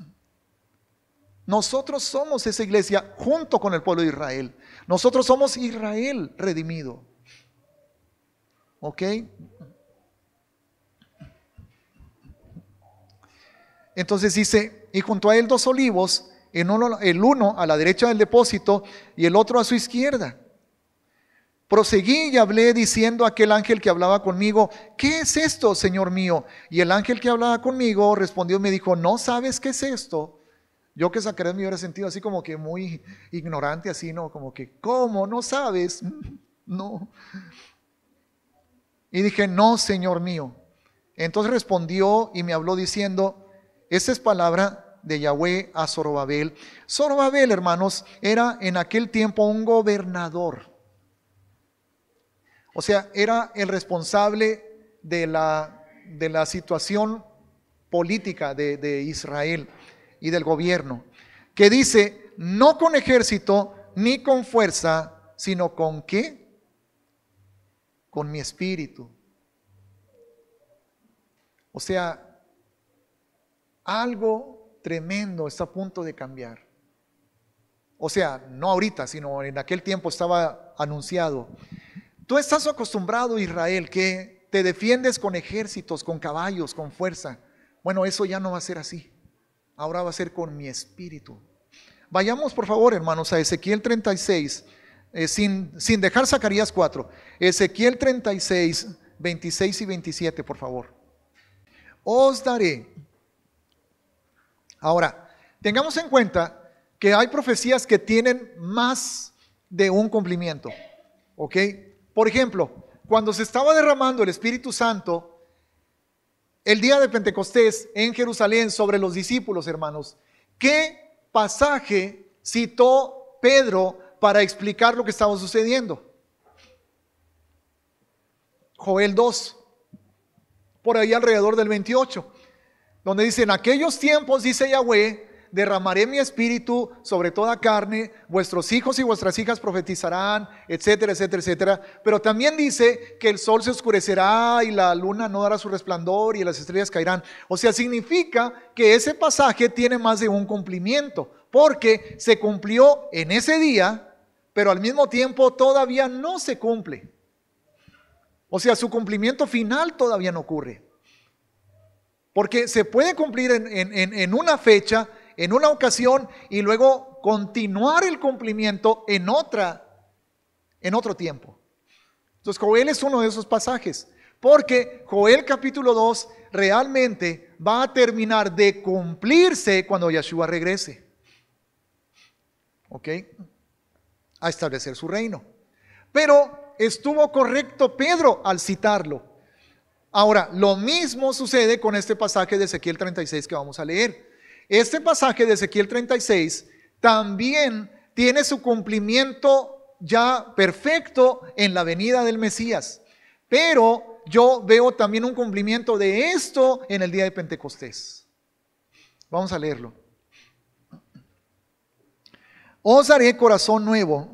Nosotros somos esa iglesia junto con el pueblo de Israel. Nosotros somos Israel redimido. ¿Ok? Entonces dice, y junto a él 2 olivos, el uno a la derecha del depósito y el otro a su izquierda. Proseguí y hablé diciendo a aquel ángel que hablaba conmigo, ¿qué es esto, Señor mío? Y el ángel que hablaba conmigo respondió y me dijo, ¿no sabes qué es esto? Yo que Zacarías me hubiera sentido así como que muy ignorante, así, ¿no? Como que, ¿cómo? ¿No sabes? No. Y dije, no, Señor mío. Entonces respondió y me habló diciendo, esa es palabra de Yahweh a Zorobabel. Zorobabel, hermanos, era en aquel tiempo un gobernador. O sea, era el responsable de la situación política de Israel y del gobierno. Que dice, no con ejército ni con fuerza, sino con ¿qué? Con mi espíritu. O sea, algo tremendo está a punto de cambiar. O sea, no ahorita, sino en aquel tiempo estaba anunciado. Tú estás acostumbrado, Israel, que te defiendes con ejércitos, con caballos, con fuerza. Bueno, eso ya no va a ser así. Ahora va a ser con mi espíritu. Vayamos, por favor, hermanos, a Ezequiel 36, sin dejar Zacarías 4. Ezequiel 36, 26 y 27, por favor. Os daré. Ahora, tengamos en cuenta que hay profecías que tienen más de un cumplimiento. ¿Ok? Por ejemplo, cuando se estaba derramando el Espíritu Santo, el día de Pentecostés en Jerusalén sobre los discípulos, hermanos, ¿qué pasaje citó Pedro para explicar lo que estaba sucediendo? Joel 2, por ahí alrededor del 28, donde dice: en aquellos tiempos, dice Yahweh, derramaré mi espíritu sobre toda carne, vuestros hijos y vuestras hijas profetizarán, etcétera, etcétera, etcétera. Pero también dice que el sol se oscurecerá y la luna no dará su resplandor y las estrellas caerán. O sea, significa que ese pasaje tiene más de un cumplimiento, porque se cumplió en ese día, pero al mismo tiempo todavía no se cumple. O sea, su cumplimiento final todavía no ocurre. Porque se puede cumplir en una fecha, en una ocasión, y luego continuar el cumplimiento en otro tiempo. Entonces Joel es uno de esos pasajes, porque Joel capítulo 2 realmente va a terminar de cumplirse cuando Yeshua regrese. ¿Ok? A establecer su reino. Pero estuvo correcto Pedro al citarlo. Ahora, lo mismo sucede con este pasaje de Ezequiel 36 que vamos a leer. Este pasaje de Ezequiel 36 también tiene su cumplimiento ya perfecto en la venida del Mesías. Pero yo veo también un cumplimiento de esto en el día de Pentecostés. Vamos a leerlo. Os haré corazón nuevo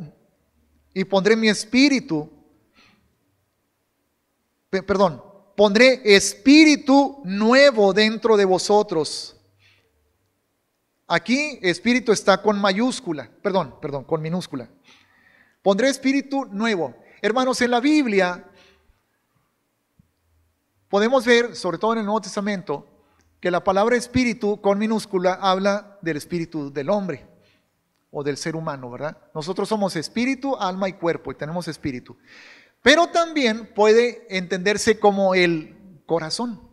y pondré mi espíritu, pondré espíritu nuevo dentro de vosotros. Aquí espíritu está con mayúscula, con minúscula. Pondré espíritu nuevo. Hermanos, en la Biblia podemos ver, sobre todo en el Nuevo Testamento, que la palabra espíritu con minúscula habla del espíritu del hombre o del ser humano, ¿verdad? Nosotros somos espíritu, alma y cuerpo y tenemos espíritu. Pero también puede entenderse como el corazón.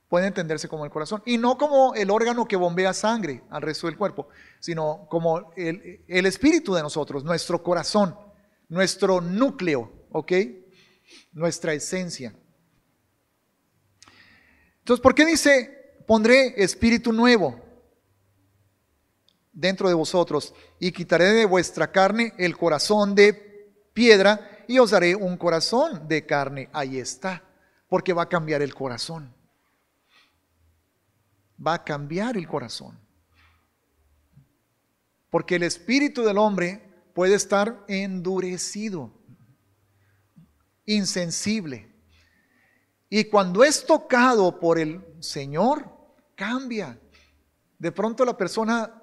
Puede entenderse como el corazón. Y no como el órgano que bombea sangre al resto del cuerpo, sino como el espíritu de nosotros, nuestro corazón, nuestro núcleo, ¿ok? Nuestra esencia. Entonces, ¿por qué dice, pondré espíritu nuevo dentro de vosotros y quitaré de vuestra carne el corazón de piedra y os daré un corazón de carne? Ahí está, porque va a cambiar el corazón. Va a cambiar el corazón. Porque el espíritu del hombre puede estar endurecido, insensible. Y cuando es tocado por el Señor, cambia. De pronto la persona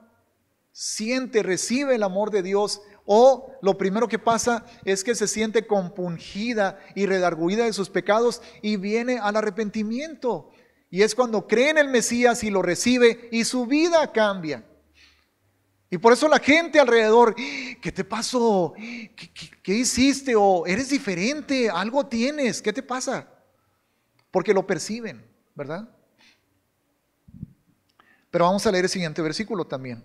siente, recibe el amor de Dios, o lo primero que pasa es que se siente compungida y redarguida de sus pecados y viene al arrepentimiento. Y es cuando cree en el Mesías y lo recibe y su vida cambia. Y por eso la gente alrededor, ¿qué te pasó? ¿Qué hiciste? O eres diferente, algo tienes, ¿qué te pasa? Porque lo perciben, ¿verdad? Pero vamos a leer el siguiente versículo también,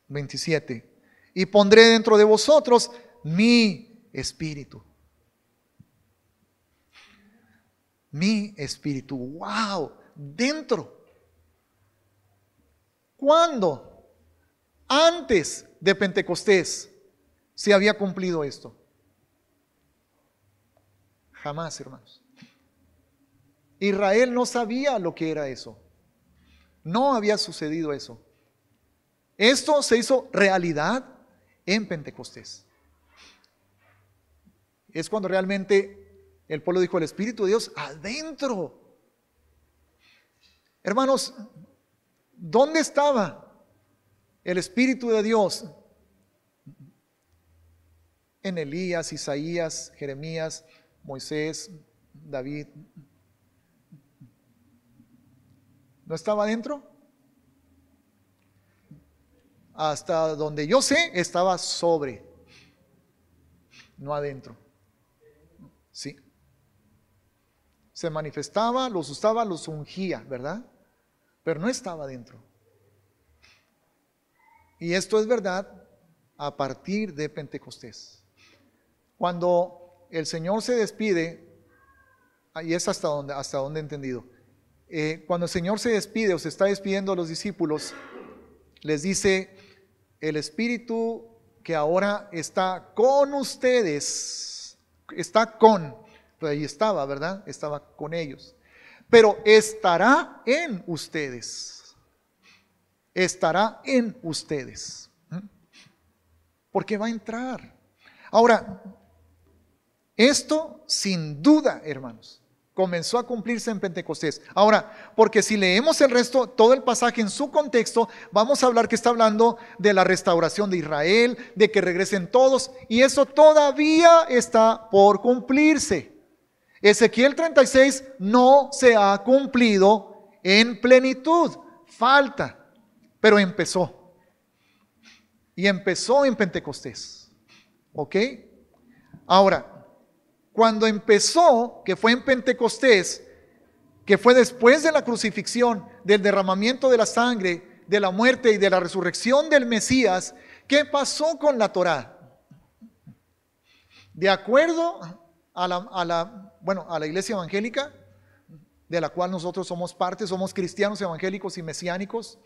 27. Y pondré dentro de vosotros mi espíritu. Mi espíritu. ¡Wow! Dentro. ¿Cuándo? Antes de Pentecostés se había cumplido esto. Jamás, hermanos. Israel no sabía lo que era eso. No había sucedido eso. Esto se hizo realidad en Pentecostés. Es cuando realmente el pueblo dijo: el Espíritu de Dios adentro. Hermanos, ¿dónde estaba el Espíritu de Dios? En Elías, Isaías, Jeremías, Moisés, David. ¿No estaba adentro? Hasta donde yo sé, estaba sobre, no adentro. Sí. Se manifestaba, los usaba, los ungía, ¿verdad? Pero no estaba adentro. Y esto es verdad a partir de Pentecostés. Cuando el Señor se despide ahí es hasta donde he entendido. Cuando el Señor se despide o se está despidiendo a los discípulos, les dice: el Espíritu que ahora está con ustedes, está con, pues ahí estaba, ¿verdad? Estaba con ellos, pero estará en ustedes, estará en ustedes, porque va a entrar. Ahora, esto sin duda, hermanos, comenzó a cumplirse en Pentecostés. Ahora, porque si leemos el resto, todo el pasaje en su contexto, vamos a hablar que está hablando de la restauración de Israel, de que regresen todos, y eso todavía está por cumplirse. Ezequiel 36 no se ha cumplido en plenitud, falta, pero empezó. Y empezó en Pentecostés. ¿Ok? Ahora, cuando empezó, que fue en Pentecostés, que fue después de la crucifixión, del derramamiento de la sangre, de la muerte y de la resurrección del Mesías, ¿qué pasó con la Torá? De acuerdo a la iglesia evangélica, de la cual nosotros somos parte, somos cristianos evangélicos y mesiánicos,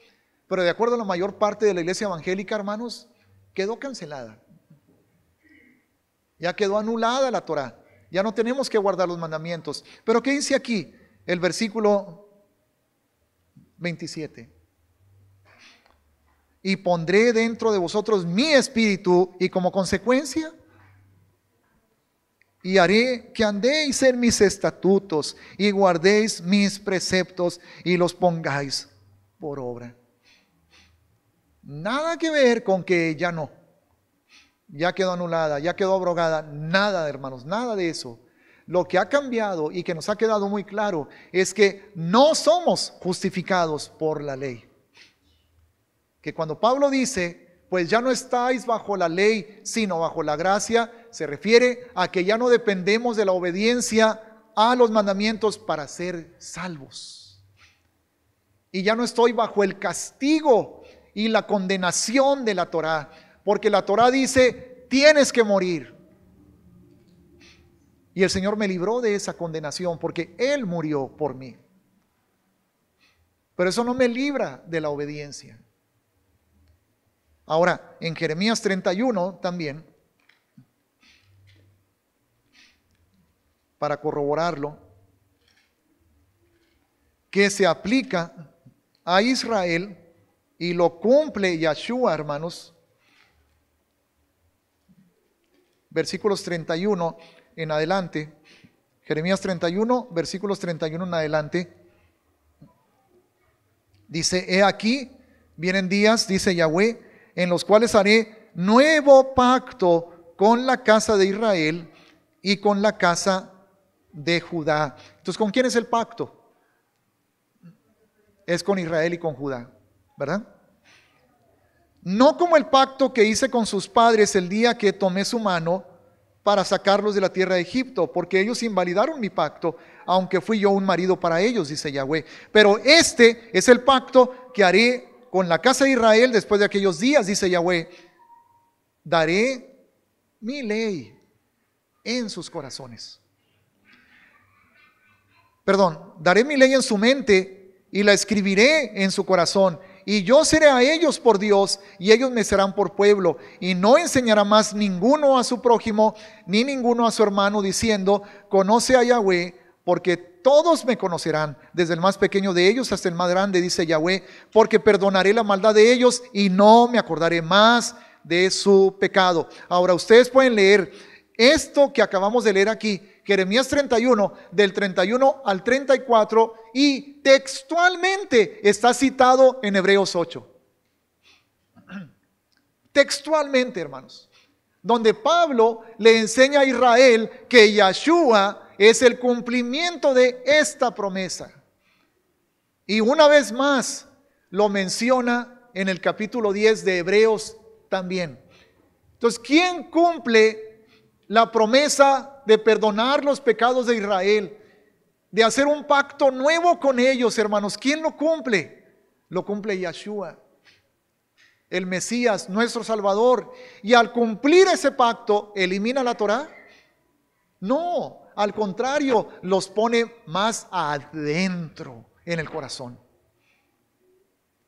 pero de acuerdo a la mayor parte de la iglesia evangélica, hermanos, quedó cancelada. Ya quedó anulada la Torá. Ya no tenemos que guardar los mandamientos. Pero ¿qué dice aquí? El versículo 27. Y pondré dentro de vosotros mi espíritu, y como consecuencia, y haré que andéis en mis estatutos, y guardéis mis preceptos, y los pongáis por obra. Nada que ver con que ya no. Ya quedó anulada, ya quedó abrogada, nada, hermanos, nada de eso. Lo que ha cambiado y que nos ha quedado muy claro es que no somos justificados por la ley. Que cuando Pablo dice, pues ya no estáis bajo la ley, sino bajo la gracia, se refiere a que ya no dependemos de la obediencia a los mandamientos para ser salvos. Y ya no estoy bajo el castigo y la condenación de la Torá. Porque la Torá dice, tienes que morir. Y el Señor me libró de esa condenación porque Él murió por mí. Pero eso no me libra de la obediencia. Ahora, en Jeremías 31 también, para corroborarlo, que se aplica a Israel y lo cumple Yahshua, hermanos. Versículos 31 en adelante, Jeremías 31, versículos 31 en adelante, dice: he aquí, vienen días, dice Yahweh, en los cuales haré nuevo pacto con la casa de Israel y con la casa de Judá. Entonces, ¿con quién es el pacto? Es con Israel y con Judá, ¿verdad? No como el pacto que hice con sus padres el día que tomé su mano para sacarlos de la tierra de Egipto, porque ellos invalidaron mi pacto, aunque fui yo un marido para ellos, dice Yahweh. Pero este es el pacto que haré con la casa de Israel después de aquellos días, dice Yahweh. Daré mi ley en sus corazones. Daré mi ley en su mente y la escribiré en su corazón. Y yo seré a ellos por Dios, y ellos me serán por pueblo. Y no enseñará más ninguno a su prójimo, ni ninguno a su hermano, diciendo, conoce a Yahweh, porque todos me conocerán, desde el más pequeño de ellos hasta el más grande, dice Yahweh, porque perdonaré la maldad de ellos, y no me acordaré más de su pecado. Ahora, ustedes pueden leer esto que acabamos de leer aquí, Jeremías 31, del 31 al 34, y textualmente está citado en Hebreos 8. Textualmente, hermanos, donde Pablo le enseña a Israel que Yahshua es el cumplimiento de esta promesa. Y una vez más lo menciona en el capítulo 10 de Hebreos también. Entonces, ¿quién cumple la promesa de perdonar los pecados de Israel, de hacer un pacto nuevo con ellos, hermanos? ¿Quién lo cumple? Lo cumple Yahshua, el Mesías, nuestro Salvador. Y al cumplir ese pacto, ¿elimina la Torá? No, Al contrario, los pone más adentro en el corazón.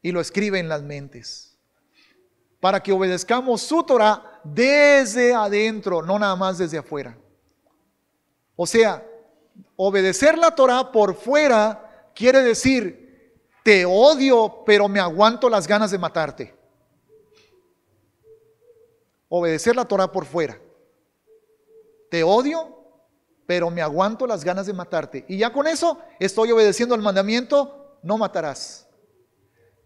Y lo escribe en las mentes. Para que obedezcamos su Torah desde adentro, no nada más desde afuera. O sea, obedecer la Torah por fuera quiere decir, te odio, pero me aguanto las ganas de matarte. Obedecer la Torah por fuera. Te odio, pero me aguanto las ganas de matarte. Y ya con eso estoy obedeciendo al mandamiento, no matarás.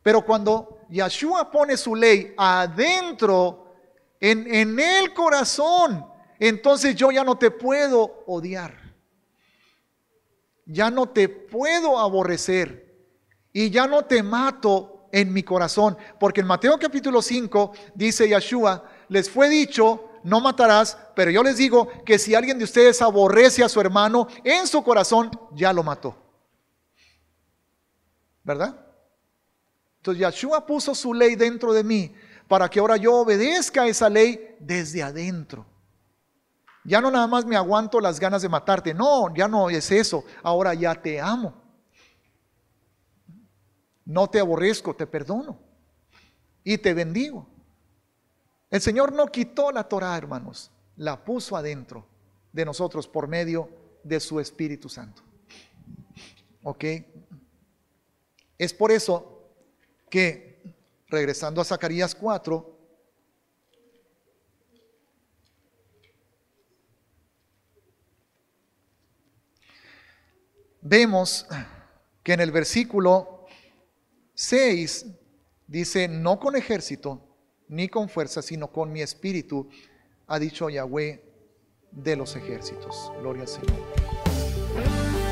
Pero cuando Yeshua pone su ley adentro, en el corazón, entonces yo ya no te puedo odiar. Ya no te puedo aborrecer. Y ya no te mato en mi corazón. Porque en Mateo capítulo 5 dice Yeshua, les fue dicho, no matarás, pero yo les digo que si alguien de ustedes aborrece a su hermano en su corazón, ya lo mató. ¿Verdad? Entonces Yeshua puso su ley dentro de mí para que ahora yo obedezca esa ley desde adentro. Ya no nada más me aguanto las ganas de matarte. No, ya no es eso. Ahora ya te amo. No te aborrezco, te perdono. Y te bendigo. El Señor no quitó la Torah, hermanos. La puso adentro de nosotros por medio de su Espíritu Santo. ¿Ok? Es por eso que, regresando a Zacarías 4, vemos que en el versículo 6 dice, no con ejército ni con fuerza, sino con mi espíritu, ha dicho Yahweh de los ejércitos. Gloria al Señor.